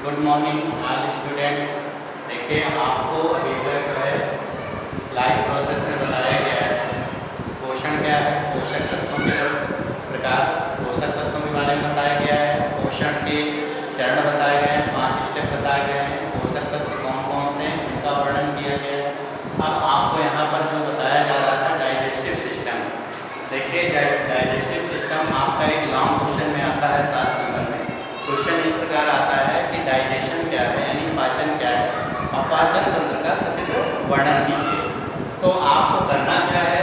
Good morning all students. देखिए आपको अभी तक जो है लाइव प्रोसेस में बताया गया है पोषण क्या है, पोषक तत्वों के प्रकार, पोषक तत्वों के बारे में बताया गया है, पोषण के चरण बताए गए हैं, 5 स्टेप बताए गए हैं, पोषक तत्व कौन कौन से हैं उनका वर्णन किया गया है। अब आपको यहाँ पर जो बताया जा रहा था डाइजेस्टिव सिस्टम, देखिए डाइजेस्टिव सिस्टम आपका एक लॉन्ग क्वेश्चन में आता है 7 नंबर में। क्वेश्चन इस प्रकार आता है कि डाइजेशन क्या है यानी पाचन क्या है और पाचन तंत्र का सचित्र वर्णन कीजिए। तो आपको करना क्या है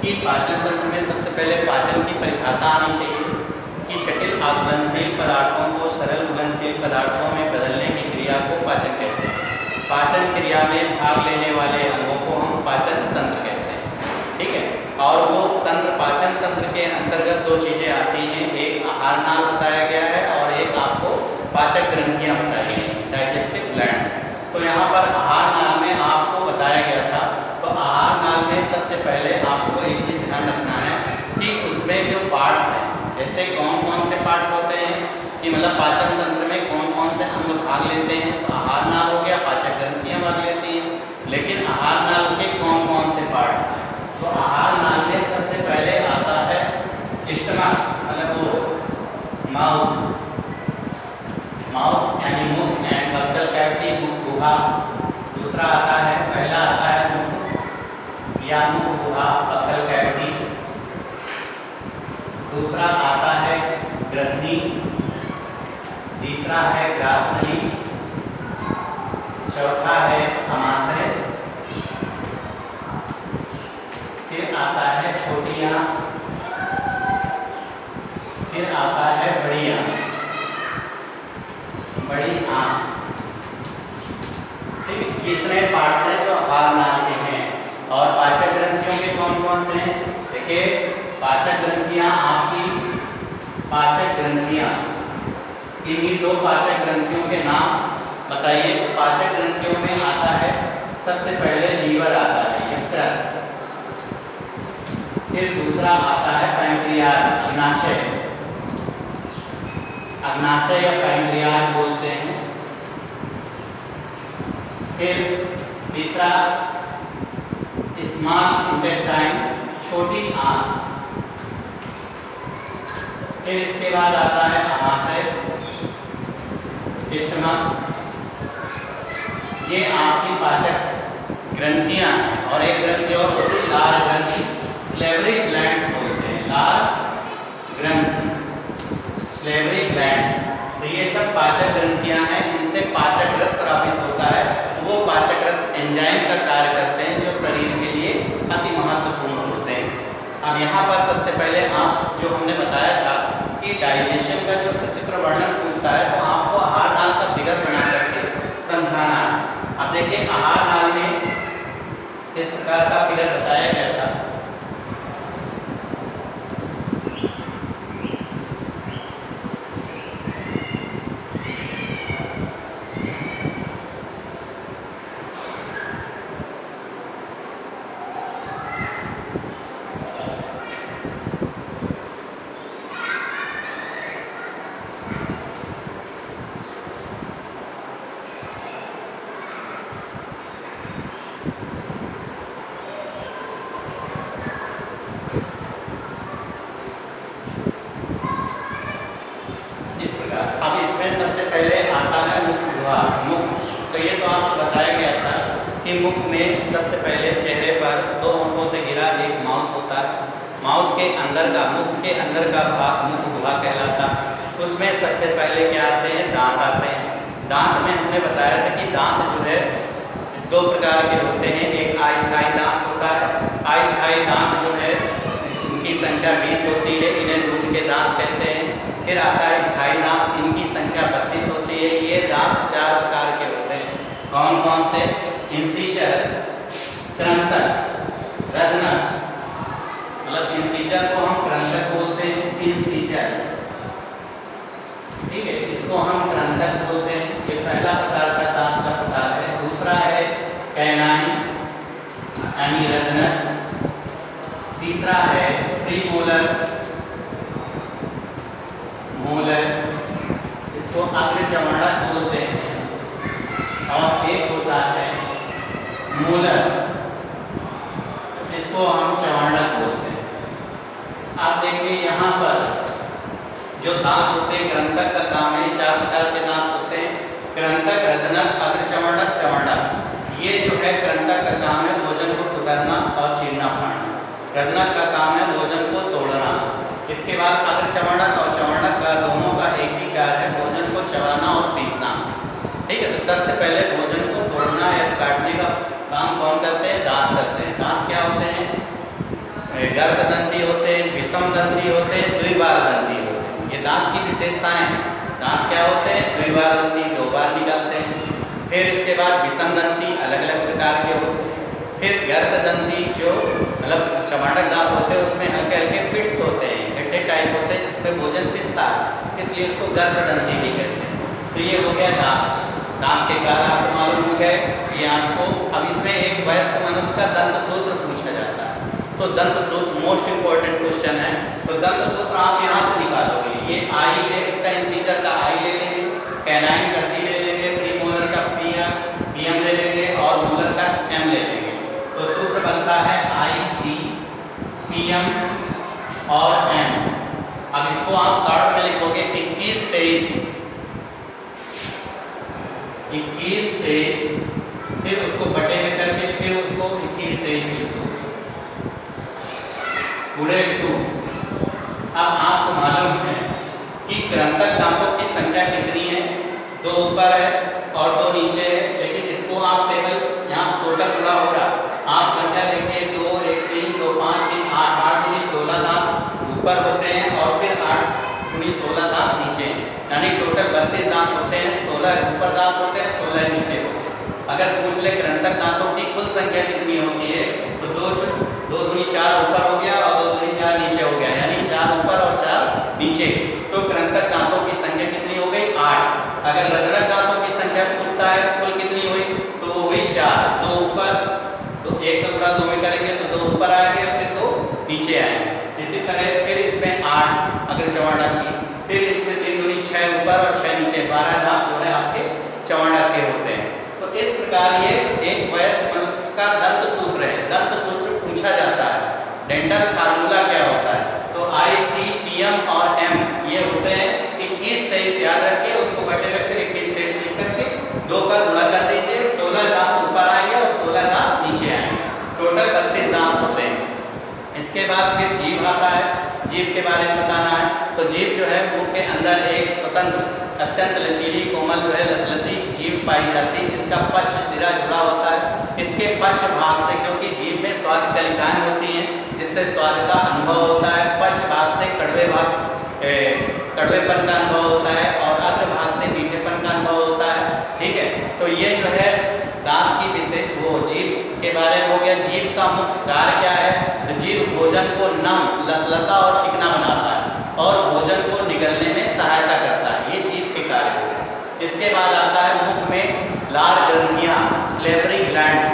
कि पाचन तंत्र में सबसे पहले पाचन की परिभाषा आनी चाहिए कि जटिल अघुलनशील पदार्थों को सरल घुलनशील पदार्थों में बदलने की क्रिया को पाचन कहते हैं। पाचन क्रिया में भाग लेने वाले अंगों को हम पाचन तंत्र कहते हैं, ठीक है। और वो तंत्र, पाचन तंत्र के अंतर्गत 2 चीज़ें आती हैं, एक आहार नाल बताया गया है और एक आपको पाचक ग्रंथियां बताई गई, डाइजेस्टिव ग्लैंड्स। तो यहाँ पर आहार नाल में आपको बताया गया था, तो आहार नाल में सबसे पहले आपको एक चीज़ ध्यान रखना है कि उसमें जो पार्ट्स हैं, जैसे कौन कौन से पार्ट्स होते हैं कि मतलब पाचन तंत्र में कौन कौन से अंग भाग लेते हैं। तो आहार नाल हो गया, पाचक ग्रंथियाँ भाग लेती हैं, लेकिन आहार नाल के कौन कौन से पार्ट्स हैं। तो आहार नाल में सबसे पहले आता है स्टमक, मतलब वो माउथ यानी मुख एंड बक्कल कैविटी, मुख गुहा। दूसरा आता है, पहला आता है मुख या मुख गुहा बक्कल कैविटी। दूसरा आता है ग्रसनी, तीसरा है ग्रासनी, चौथा है अमाशय, फिर आता है छोटी आंत, फिर आता है बड़ी आंत, बड़ी आंत। ठीक है, इतने पार्ट्स हैं जो आहार नाल के हैं। और पाचक ग्रंथियों के कौन कौन से हैं? देखिए पाचक ग्रंथियां आपकी, पाचक ग्रंथियां, इन्हीं 2 पाचक ग्रंथियों के नाम बताइए। पाचक ग्रंथियों में आता है सबसे पहले लीवर आता है, यकृत। फिर दूसरा आता है पैंक्रियाज, अग्नाशय, अग्नाशय या पैंक्रियाज बोलते हैं। फिर तीसरा स्मॉल इंटेस्टाइन, छोटी आंत। फिर इसके बाद आता है अमाशय, स्टमक। ये आपकी पाचक ग्रंथियां हैं। और एक ग्रंथि और होती है लार ग्रंथि, स्लेवरी ग्लैंड्स बोलते हैं, लार ग्रंथि, स्लेवरी ग्लैंड्स। तो ये सब पाचक ग्रंथियां हैं, इनसे पाचक रस स्रावित होता है। वो पाचक रस एंजाइम का कार्य करते हैं जो शरीर के लिए अति महत्वपूर्ण होते हैं। अब यहाँ पर सबसे पहले आप जो हमने बताया था कि डाइजेशन का जो सचित्र वर्णन पूछता है तो आपको आहार नाल का फिगर बना करके समझाना है। अब देखिए आहार नाल में इस प्रकार का फिगर बताया गया था। अब इसमें सबसे पहले आता है मुख गुहा। मुख, तो ये तो आपको बताया गया था कि मुख में सबसे पहले चेहरे पर 2 होंठों से घिरा एक माउथ होता है। माउथ के अंदर का, मुख के अंदर का भाग मुख गुहा कहलाता है। उसमें सबसे पहले क्या आते हैं? दांत आते हैं। दांत में हमने बताया था कि दांत जो है 2 प्रकार के होते हैं, एक अस्थायी दांत होता है। अस्थायी दांत जो है उनकी संख्या 20 होती है, इन्हें दूध के दांत कहते हैं। फिर आता है स्थायी दांत, इनकी संख्या 32 होती है। ये दांत 4 प्रकार के होते हैं। कौन कौन से? इंसीजर, कृंतक, रत्नक। मतलब इंसीजर को हम कृंतक बोलते हैं, इंसीजर, ठीक है, इसको हम कृंतक बोलते हैं। ये पहला प्रकार का दांत का प्रकार है। दूसरा है कैनाइन यानी रत्नक। तीसरा है प्रीमोलर, मोलर, इसको अग्रचमड़क बोलते हैं। और एक होता है मूलर, इसको हम चवंडक बोलते हैं। आप देखिए यहाँ पर जो दांत होते हैं, ग्रंथक का काम है, 4 प्रकार के दांत होते हैं, ग्रंथक, रत्नक, अग्रचवंडक, चवंडक। ये जो है ग्रंथक का काम है भोजन को कुतरना और चीरना फाड़ना, रत्नक का काम है भोजन को तोड़ना। इसके बाद अग्रचवंडक और चवंडक का दोनों का एक ही कार्य है, भोजन को चबाना और पीसना। ठीक है, तो सबसे पहले भोजन को तोड़ना या काटने का काम कौन करते हैं? दांत करते हैं। दांत क्या होते हैं? गर्भदंती होते हैं, विषमदंती होते हैं, द्विबारदंती होते हैं। ये दांत की विशेषताएं हैं। दांत क्या होते हैं? द्विबारदंती, 2 बार निकालते हैं। फिर इसके बाद विषमदंती अलग अलग प्रकार के होते हैं। फिर गर्भदंती जो मतलब चवंडक दांत होते हैं उसमें हल्के हल्के पिट्स होते हैं, गड्ढे टाइप होते हैं जिसमें भोजन पिसता है, इसलिए उसको गर्भदंती भी कहते हैं। तो ये हो गया दांत। दांत के कारण आपको मालूम हो गए। ये आपको अब इसमें एक वयस्क मनुष्य का दंत सूत्र पूछा जाता है, तो दंत सूत्र मोस्ट इंपॉर्टेंट क्वेश्चन है। तो दंत सूत्र आप यहाँ से निकालोगे। ये आई है, इसका इंसीजर का आई ले लेंगे, कैनाइन का सी ले लेंगे, प्रीमोलर का पीएम ले लेंगे और मोलर का एम ले लेंगे। तो सूत्र बनता है आई सी पीएम और एम। अब इसको आप शॉर्ट में लिखोगे 21 23, फिर उसको बटे में करके फिर उसको 21 23 लिखोगे पूरे 2। अब आपको मालूम है कि ग्रंथक दांतों की संख्या कितनी है? 2 ऊपर है और 2 नीचे है, लेकिन इसको आप टेबल यहाँ टोटल पूरा हो रहा, आप संख्या देखिए 2 1 3 2 5 3 8 8 दूनी 16 दांत ऊपर होते हैं और फिर 8 दूनी 16 दांत नीचे हैं, यानी टोटल 32 दांत होते हैं। 16 ऊपर दांत होते हैं, 16 नीचे होते हैं। अगर पूछ ले ग्रंथक दांतों की कुल संख्या कितनी होती है, तो 2 दूनी 4 ऊपर हो गया और 2 दूनी 4 नीचे हो गया, यानी 4 ऊपर और 4 नीचे। तो ग्रंथक दांतों की संख्या कितनी हो गई? 8। अगर रत्नक दांतों की संख्या पूछता है कुल कितनी हुई, तो वो हुई 4। 2 ऊपर, तो 1 का गुणा 2 में करेंगे तो 2 ऊपर आएंगे, फिर 2 नीचे आएंगे। इसी तरह फिर इसमें 8 अगर चवंडक की, फिर इसमें 3 दूनी 6 ऊपर और 6 नीचे, 12 दांत जो है आपके चवंडक के होते हैं। तो इस प्रकार ये एक वयस्क मनुष्य का दंत सूत्र है। दंत सूत्र पूछा जाता है। डेंटल फार्मूला क्या होता है? तो आई सी पीएम और एम ये होते हैं 21 23, याद रखिए, उसको बटे में फिर 21 23 लिख करके 2 का गुणा कर दीजिए, 16 दांत ऊपर आएंगे और 16 दांत नीचे आएंगे, टोटल 32 दांत होते हैं। इसके बाद फिर जीभ आता है। जीभ के बारे में बताना है, तो जीभ जो है मुंह के अंदर एक स्वतंत्र अत्यंत लचीली कोमल जो है लसलसी जीभ पाई जाती है, जिसका पश्च सिरा जुड़ा होता है। इसके पश्च भाग से, क्योंकि जीभ में स्वाद कलिकाएं होती हैं जिससे स्वाद का अनुभव होता है, पश्च भाग से कड़वेपन का अनुभव होता है और अग्र भाग से मीठेपन का अनुभव होता है। ठीक है, तो ये जो है दांत की विशेष वो जीभ के बारे में हो गया। जीभ का मुख्य कार्य क्या है? तो जीभ भोजन को नम, लसलसा और चिकना बनाता है और भोजन को निगलने में सहायता करता है। ये जीभ के कार्य हो गए। इसके बाद आता है मुख में लार ग्रंथियां, स्लेवरी ग्लैंड्स।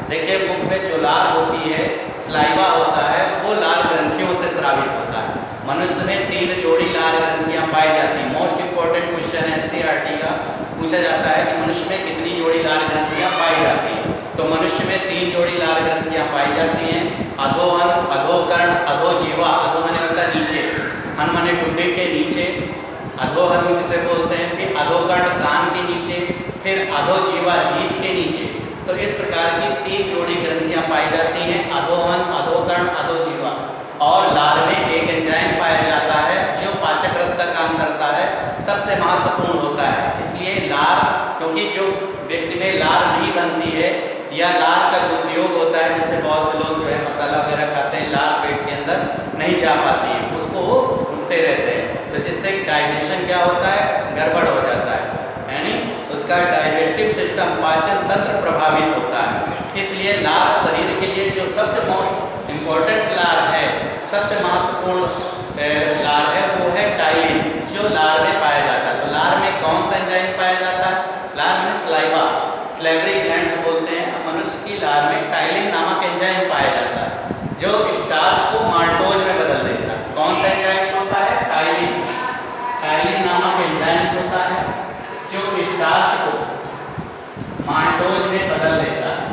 देखिए मुख में जो लार होती है, स्लाइवा होता है, वो लार ग्रंथियों से स्रावित होता है। मनुष्य में 3 जोड़ी लार ग्रंथियां पाई जाती हैं। मोस्ट इंपॉर्टेंट क्वेश्चन है एनसीईआरटी का, पूछा जाता है कि मनुष्य में कितनी जोड़ी लार ग्रंथियां पाई जाती हैं। तो मनुष्य में 3 जोड़ी लार ग्रंथियां पाई जाती हैं, अधोहन, अधोकर्ण, अधोजीवा। अधो माने होता है नीचे, हन माने ठुड्डी के नीचे, अधोहन जिसे बोलते हैं, फिर अधोकर्ण कान के नीचे, फिर अधोजीवा जीभ के नीचे। तो इस प्रकार की 3 जोड़ी ग्रंथियां पाई जाती हैं, अधोहन, अधोकर्ण, अधोजीवा। और लार में एक एंजाइम पाया जाता है जो पाचक रस का काम करता है, सबसे महत्वपूर्ण होता है। इसलिए लार, क्योंकि जो व्यक्ति में लार नहीं बनती है या लार का दुरुपयोग होता है, जैसे बहुत से लोग जो है मसाला वगैरह खाते हैं, लार पेट के अंदर नहीं जा पाती है, उसको वो घूमते रहते हैं, तो जिससे डाइजेशन क्या होता है? गड़बड़ हो जाता है, यानी उसका डाइजेस्टिव सिस्टम, पाचन तंत्र प्रभावित होता है। इसलिए लार शरीर के लिए जो सबसे मोस्ट इम्पोर्टेंट लार है, सबसे महत्वपूर्ण लार है, वो है टाइलिन, जो लार में पाया जाता है। तो लार में कौन सा एंजाइम पाया जाता है? लार में स्लाइवा, स्लेवरी ग्लैंड्स बोलते हैं। मनुष्य की लार में टाइलिन नामक एंजाइम पाया जाता है, जो स्टार्च को माल्टोज में बदल देता है। कौन सा एंजाइम होता है? टाइलिन। टाइलिन नामक एंजाइम होता है जो स्टार्च को माल्टोज में बदल देता है।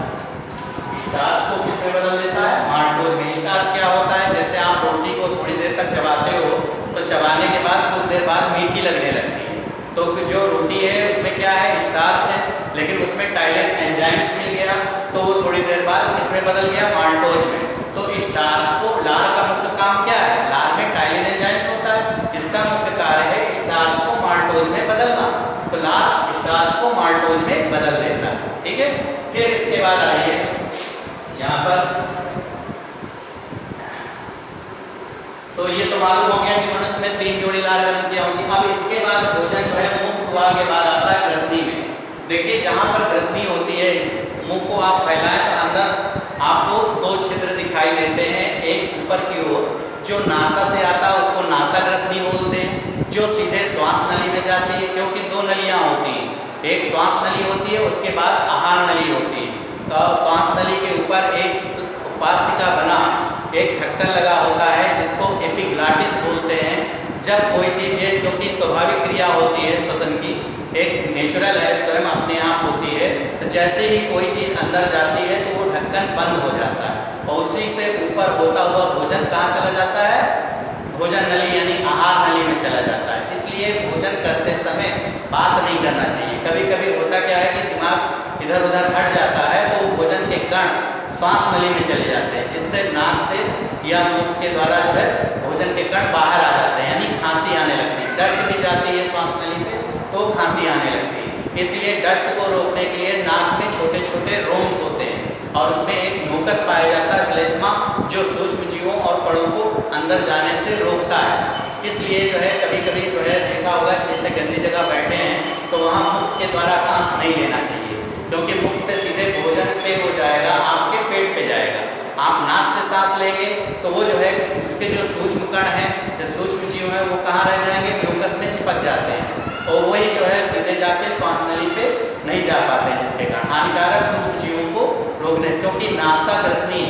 स्टार्च को किसमें बदल देता है? माल्टोज में। स्टार्च क्या होता है? जैसे आप रोटी को थोड़ी देर तक चबाते हो तो चबाने के बाद कुछ देर बाद मीठी लगने लगती है, तो जो रोटी है उसमें क्या है? स्टार्च है, लेकिन उसमें टाइलिन एंजाइम्स मिल गया तो वो थोड़ी देर बाद किसमें बदल गया? माल्टोज में। तो स्टार्च को, लार का मुख्य काम क्या है? लार में टाइलिन एंजाइम्स होता है, इसका मुख्य कार्य है स्टार्च को माल्टोज में बदलना। तो लार स्टार्च को माल्टोज में बदल देता है। ठीक है, फिर इसके बाद आइए यहाँ पर, तो ये तो मालूम हो गया कि मनुष्य में 3 जोड़ी लार ग्रंथियां होती हैं। अब इसके बाद भोजन जो है मुख गुहा के बाद आता है ग्रसनी में। देखिए जहाँ पर ग्रसनी होती है, मुंह को आप फैलाएं तो अंदर आपको 2 छिद्र दिखाई देते हैं। एक ऊपर की ओर जो नासा से आता है उसको नासा ग्रसनी बोलते हैं, जो सीधे श्वास नली में जाती है, क्योंकि 2 नलियाँ होती हैं, एक श्वास नली होती है, उसके बाद आहार नली होती है। तो श्वास नली के ऊपर एक उपास्तिका बना एक ढक्कन लगा होता है जिसको एपिग्लॉटिस बोलते हैं। जब कोई चीज़ है जो कि स्वाभाविक क्रिया होती है श्वसन की, एक नेचुरल है, स्वयं अपने आप होती है, तो जैसे ही कोई चीज़ अंदर जाती है तो वो ढक्कन बंद हो जाता है और उसी से ऊपर होता हुआ भोजन कहाँ चला जाता है? भोजन नली यानी आहार नली में चला जाता है। इसलिए भोजन करते समय बात नहीं करना चाहिए। कभी कभी होता क्या है कि दिमाग इधर उधर हट जाता है तो भोजन के कण श्वास नली में चले जाते हैं, जिससे नाक से या मुख के द्वारा जो है भोजन के कण बाहर आ जाते हैं, यानी खांसी आने लगती है। डस्ट भी जाती है श्वास नली पे तो खांसी आने लगती है। इसलिए डस्ट को रोकने के लिए नाक में छोटे छोटे रोम्स होते हैं और उसमें एक म्यूकस पाया जाता है श्लेष्मा, जो सूक्ष्म जीवों और कणों को अंदर जाने से रोकता है। इसलिए जो है कभी कभी जो है देखा होगा, जैसे गंदी जगह बैठे हैं तो वहाँ मुख के द्वारा सांस नहीं लेना चाहिए, क्योंकि मुख से सीधे भोजन पे हो जाएगा, आपके पेट पे जाएगा। आप नाक से सांस लेंगे तो वो जो है उसके जो सूक्ष्म कण हैं, जो सूक्ष्म जीव हैं, वो कहाँ रह जाएंगे? म्यूकस में चिपक जाते हैं और वही जो है सीधे जाके श्वास नली पे नहीं जा पाते, जिसके कारण हानिकारक सूक्ष्म जीवों को रोकने, क्योंकि नासा ग्रसनी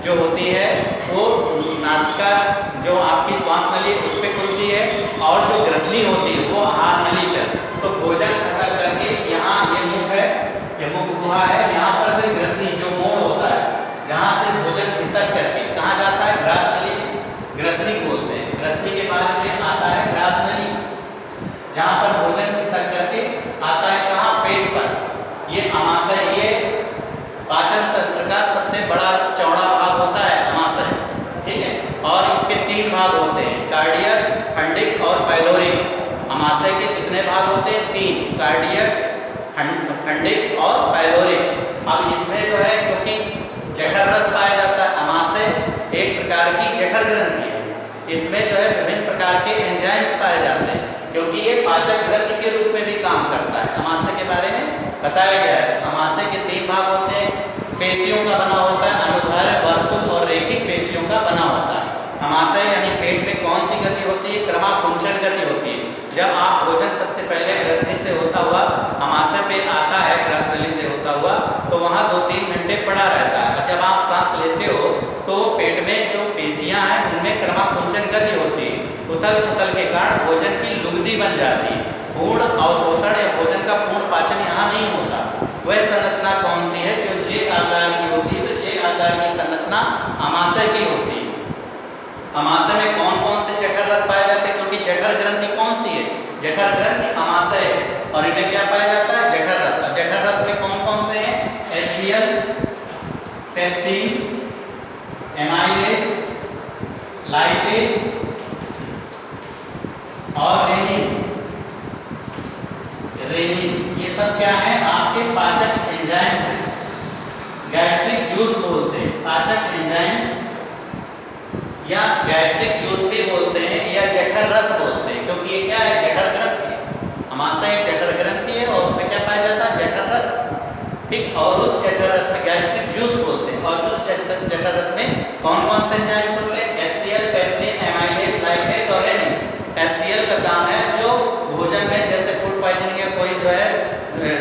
जो होती है वो नासिका जो आपकी श्वास नली उस पर खुलती है और जो ग्रसनी होती है वो आहार नली पर। तो भोजन खसल करके यहाँ ये मुख है, ये मुख गुहा है, यहाँ पर फिर ग्रसनी जो मोड़ होता है जहाँ से भोजन खिसक करके कहाँ जाता है? ग्रास नली में, ग्रसनी बोलते हैं। ग्रसनी के बाद फिर आता है ग्रास नली, जहाँ पर भोजन खिसक करके आता है कहाँ? पेट पर। ये अमाशय, ये पाचन तंत्र का सबसे बड़ा चौड़ा भाग होता है अमाशय, ठीक है। और इसके 3 भाग होते हैं, कार्डियक, फंडिक और पाइलोरिक। अमाशय के कितने भाग होते हैं? 3, कार्डियक, फंडिक और पाइलोरिक। अब इसमें जो है क्योंकि जठर रस पाया जाता है, अमाशय एक प्रकार की जठर ग्रंथि है, इसमें जो है विभिन्न प्रकार के एंजाइम्स पाए जाते हैं, क्योंकि ये पाचक ग्रंथि के रूप में भी काम करता है। अमाशय के बारे में बताया गया है। अमाशय के 3 भाग होते हैं, पेशियों का बना होता है, अनुदैर्ध्य, वर्तुल और रेखिक पेशियों का बना होता है। अमाशय यानी पेट में कौन सी गति होती है? क्रमाकुंचन गति होती है। जब आप भोजन सबसे पहले ग्रसनी से होता हुआ अमाशय पे आता है, ग्रास नली से होता हुआ, तो वहाँ 2-3 घंटे पड़ा रहता है। और जब आप सांस लेते हो तो पेट में जो पेशियाँ हैं उनमें क्रमाकुंचन गति होती है, उथल पुथल के कारण भोजन की लुगदी बन जाती है। पूर्ण अवशोषण या भोजन का पूर्ण पाचन यहाँ नहीं होता। वह संरचना कौन सी है? जो जे आकार की होती है। तो जे आकार की संरचना अमाशय की होती है। अमाशय में कौन कौन से जठर रस पाए जाते हैं? क्योंकि जठर ग्रंथि कौन सी है? जठर ग्रंथि अमाशय है और इन्हें क्या पाया जाता है? जठर रस। जठर रस में कौन कौन से हैं? HCl, पेप्सिन, एमाइलेज, लाइपेज और रेनिन। ये सब क्या है? आपके पाचक एंजाइम्स हैं। गैस्ट्रिक जूस बोलते हैं, पाचक एंजाइम्स या गैस्ट्रिक जूस भी बोलते हैं या जठर रस बोलते हैं, क्योंकि ये क्या है? जठर ग्रंथि है। अमाशय एक जठर ग्रंथि है और उसमें क्या पाया जाता है? जठर रस, ठीक। और उस जठर रस में गैस्ट्रिक जूस बोलते हैं। और उस जठर रस में कौन कौन से एंजाइम्स होते हैं? HCl, पेप्सिन, एमाइलेज, लाइपेज और रेनिन। HCl का काम है जो भोजन में, जैसे फूड पॉइजनिंग या कोई जो है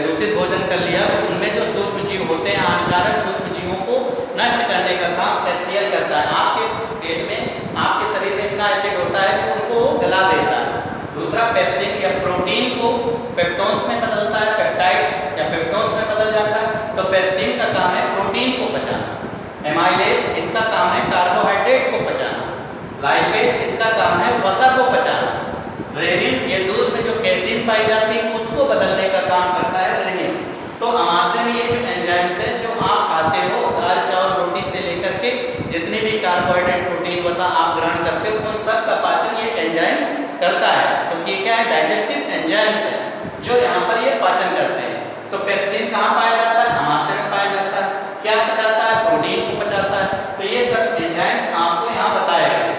दूषित भोजन कर लिया तो उनमें जो सूक्ष्म जीव होते हैं, हानिकारक सूक्ष्म जीवों को नष्ट करने का काम HCl करता है। आपके पेट में, आपके शरीर में इतना एसिड होता है कि उनको गला देता है। दूसरा पेप्सिन या प्रोटीन को पेप्टोन्स में बदलता है, पेप्टाइड या पेप्टोन्स में बदल जाता है। एमाइलेज इसका काम है कार्बोहाइड्रेट को पचाना, लाइपेज इसका काम है वसा को पचाना, रेनिन ये दूध में जो कैसीन पाई जाती है उसको बदलने का काम करता है रेनिन। तो अमाशय में ये जो एंजाइम्स है जो आप खाते हो दाल चावल रोटी से लेकर के जितने भी कार्बोहाइड्रेट प्रोटीन वसा आप ग्रहण करते हो उन सब का पाचन ये एंजाइम्स करता है, क्योंकि क्या है डाइजेस्टिव एंजाइम्स है जो यहाँ पर ये पाचन करते हैं। तो पेप्सिन कहाँ पाया जाता है? अमाशय में पाया जाता है। क्या पचाता है? प्रोटीन को पचाता है। तो ये सब एंजाइम्स आपको यहाँ बताया गया।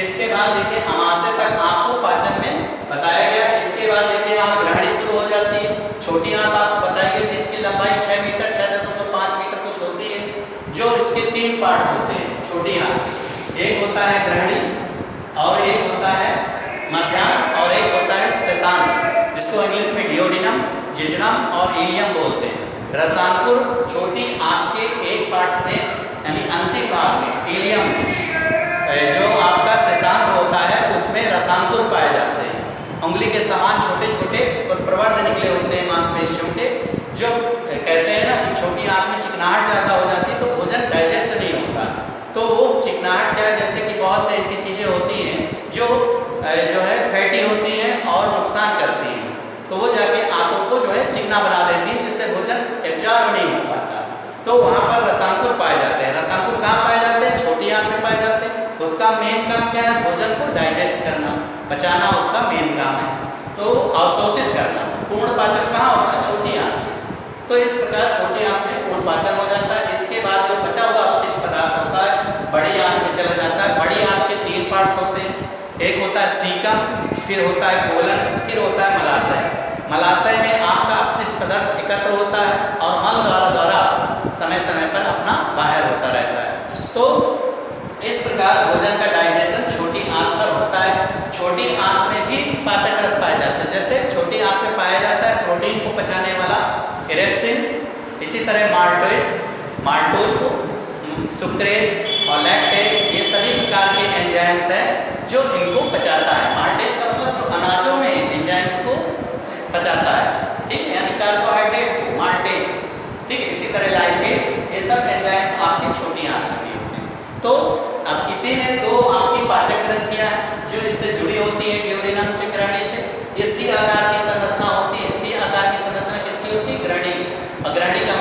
इसके बाद देखिए अमाशय तक आपको पाचन में बताया गया। इसके बाद देखिए यहाँ ग्रहणी शुरू हो जाती है। छोटी आंत आपको बताई गई थी, इसकी लंबाई 6 मीटर 6.5 मीटर कुछ होती है, जो इसके 3 पार्ट्स होते हैं छोटी आंत के। एक होता है ग्रहणी और एक होता है मध्याह्न और एक होता है शेषांग, जिसको इंग्लिश में डियोडिनम, जिजनम और इलियम बोलते हैं। रसांकुर छोटी आंत के एक पार्ट्स में यानी अंतिम भाग में इलियम जो आपका शेषांग होता है उसमें रसांकुर पाए जाते हैं। उंगली के समान छोटे छोटे और प्रवर्ध निकले होते हैं मांसपेशियों के, जो कहते हैं ना कि छोटी आंत में चिकनाहट ज़्यादा हो जाती है तो भोजन डाइजेस्ट नहीं होता। तो वो चिकनाहट क्या है, जैसे कि बहुत से ऐसी चीज़ें होती हैं जो है फैटी होती हैं और नुकसान करती हैं, तो वो जाके आंतों को जो है चिकना बना देती है जिससे भोजन एब्जॉर्ब नहीं हो पाता। तो वहाँ पर रसांकुर पाए जाते हैं। रसांकुर कहाँ पाए जाते हैं? छोटी आंत में पाए जाते हैं। उसका मेन काम क्या है? भोजन को डाइजेस्ट करना, पचाना उसका मेन काम है। तो अवशोषित करना। पूर्ण पाचन कहाँ होता है? छोटी आंत में। तो इस प्रकार छोटी आंत में पूर्ण पाचन हो जाता है। इसके बाद जो बचा हुआ अपशिष्ट पदार्थ होता है बड़ी आंत में चला जाता है। बड़ी आंत के 3 पार्ट्स होते हैं, एक होता है सीकम, फिर होता है कोलन, फिर होता है मलाशय। मलाशय में आपका अपशिष्ट पदार्थ एकत्र होता है और मल द्वारा समय समय पर अपना बाहर होता रहता है। तो इस प्रकार भोजन का डाइजेशन छोटी आंत पर होता है। छोटी आंत में भी पाचक रस पाया जाता है। जैसे छोटी आंत में पाया जाता है प्रोटीन को पचाने वाला इरेक्सिन, इसी तरह माल्टोज को सुक्रेज और लैक्टेज, ये सभी प्रकार के एंजाइम्स हैं जो इनको पचाता है। माल्टेज का मतलब जो अनाजों में एंजाइम्स को पचाता है, ठीक है, यानी कार्बोहाइड्रेट को माल्टेज, ठीक है। इसी तरह लाइपेज, ये सब एंजाइम्स आपकी छोटी आंत में होते हैं। तो अब इसी में 2 आपकी पाचक ग्रंथियां जो इससे जुड़ी होती है डियोडिनम से, ग्रहणी से। ये सी आकार की संरचना होती है। सी आकार की संरचना किसकी होती है? ग्रहणी। और ग्रहणी का